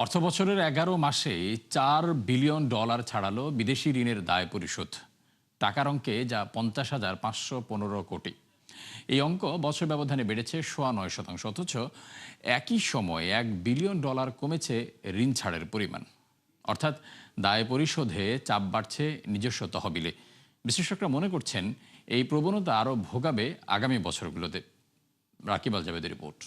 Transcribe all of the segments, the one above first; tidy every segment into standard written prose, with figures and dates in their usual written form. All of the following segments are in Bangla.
অর্থবছরের 11 মাসে $4 বিলিয়ন ছাড়ালো বিদেশি ঋণের দায় পরিশোধ। টাকার অঙ্কে যা 50,515 কোটি। এই অঙ্ক বছর ব্যবধানে বেড়েছে 9.9%। অথচ একই সময় $1 বিলিয়ন কমেছে ঋণ ছাড়ের পরিমাণ। অর্থাৎ দায় পরিশোধে চাপ বাড়ছে নিজস্ব তহবিলে। বিশ্লেষকরা মনে করছেন এই প্রবণতা আরও ভোগাবে আগামী বছরগুলোতে। রাকিব আল জাবেদের রিপোর্ট।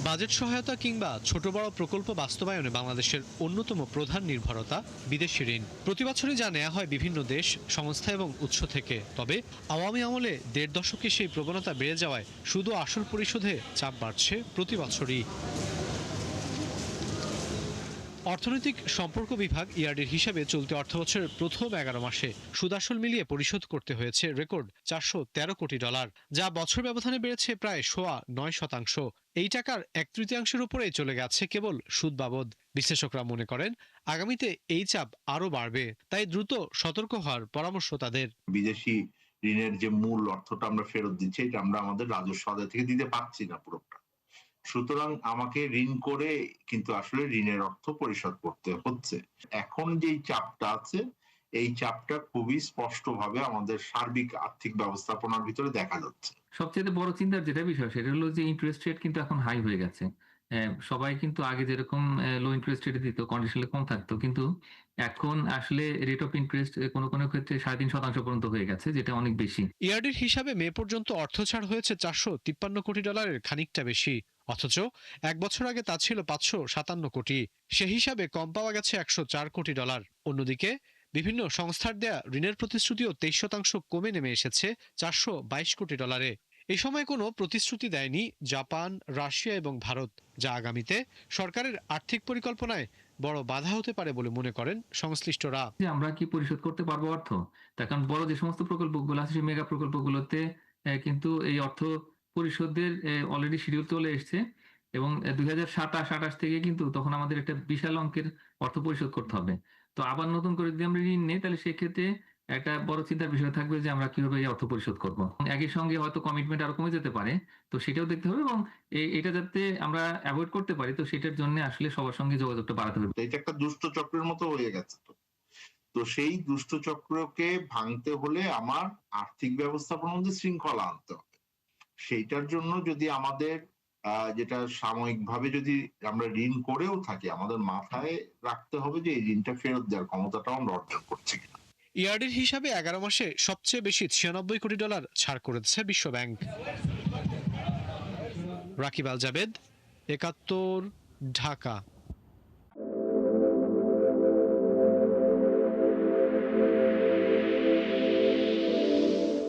বাজেট সহায়তা কিংবা ছোট বড় প্রকল্প বাস্তবায়নে বাংলাদেশের অন্যতম প্রধান নির্ভরতা বিদেশি ঋণ। প্রতি বছরই যা নেওয়া হয় বিভিন্ন দেশ, সংস্থা এবং উৎস থেকে। তবে আওয়ামী আমলে 1.5 দশকে সেই প্রবণতা বেড়ে যাওয়ায় শুধু আসল পরিশোধে চাপ বাড়ছে প্রতি বছরই। অর্থনৈতিক সম্পর্ক বিভাগ ইআরডির হিসাবে চলতি অর্থবছরের প্রথম 11 মাসে সুদ-আসল মিলিয়ে পরিশোধ করতে হয়েছে রেকর্ড $413 কোটি, যা বছর ব্যবধানে বেড়েছে প্রায় 9.9%। এই টাকার 1/3 উপরেই চলে গেছে কেবল সুদ বাবদ। বিশ্লেষকরা মনে করেন আগামীতে এই চাপ আরও বাড়বে, তাই দ্রুত সতর্ক হওয়ার পরামর্শ তাদের। বিদেশি ঋণের যে মূল অর্থটা আমরা ফেরত দিচ্ছি, এটা আমরা আমাদের রাজস্ব আদায় থেকে দিতে পারছি না পুরোটা। সুতরাং আমাকে ঋণ করে কিন্তু আসলে ঋণের অর্থ পরিশোধ করতে হচ্ছে। এখন যেই চাপটা আছে, এই চাপটা খুবই স্পষ্টভাবে আমাদের সার্বিক আর্থিক ব্যবস্থাপনার ভিতরে দেখা যাচ্ছে। সবচেয়ে বড় চিন্তার যেটা বিষয় সেটা হলো যে ইন্টারেস্ট রেট কিন্তু এখন হাই হয়ে গেছে। সবাই কিন্তু আগে যেরকম লো ইন্টারেস্ট রেটে দিত, কন্ডিশনালি কম থাকতো, কিন্তু এখন আসলে রেট অফ ইন্টারেস্ট কোনো ক্ষেত্রে 3.5% পর্যন্ত হয়ে গেছে, যেটা অনেক বেশি। ইআরডির হিসাবে মে পর্যন্ত অর্থ ছাড় হয়েছে $453 কোটি, খানিকটা বেশি। অথচ এক বছর আগে তা ছিল $557 কোটি। সে হিসাবে কম পাওয়া গেছে $104 কোটি। অন্যদিকে বিভিন্ন সংস্থার দেয়া ঋণের প্রতিশ্রুতিও 23% কমে নেমে এসেছে $422 কোটি। এই সময় কোনো প্রতিশ্রুতি দেয়নি জাপান, রাশিয়া এবং ভারত, যা আগামীতে সরকারের আর্থিক পরিকল্পনায় বড় বাধা হতে পারে বলে মনে করেন সংশ্লিষ্টরা। যে আমরা কি পরিশোধ করতে পারবো অর্থ? তার কারণ বড় যে সমস্ত প্রকল্পগুলো আছে সেই মেগা প্রকল্পগুলোতে কিন্তু এই অর্থ পরিশোধের অলরেডি শিডিউল চলে এসছে এবং 2027-28 থেকে কিন্তু তখন আমাদের একটা বিশাল অঙ্কের অর্থ পরিশোধ করতে হবে। তো আবার নতুন করে যদি আমরা ঋণ নেই, তাহলে সেক্ষেত্রে একটা বড় চিন্তার বিষয় থাকবে যে আমরা কিভাবে এই অর্থ পরিশোধ করব। একই সঙ্গে হয়তো কমিটমেন্ট আরো কমে যেতে পারে। তো সেটাও দেখতে হবে এবং এটা যাতে আমরা এভয়েড করতে পারি, তো সেটার জন্য আসলে সবার সঙ্গে যোগাযোগটা বাড়াতে হবে। এটা একটা দুষ্ট চক্রের মতো হয়ে গেছে। তো সেই দুষ্ট চক্রকে ভাঙতে হলে আমার আর্থিক ব্যবস্থাপনার মধ্যে শৃঙ্খলা আনতে হবে। সেইটার জন্য যদি আমাদের যেটা সাময়িকভাবে যদি আমরা ঋণ করেও থাকি, আমাদের মাথায় রাখতে হবে যে এই ঋণটা ফেরত দেওয়ার ক্ষমতাটাও আমরা অর্জন করছি কিনা। ইআরডির হিসাবে 11 মাসে সবচেয়ে বেশি $96 কোটি ছাড় করেছে বিশ্ব ব্যাংক। রাকিব আল জাবেদ, 71, ঢাকা।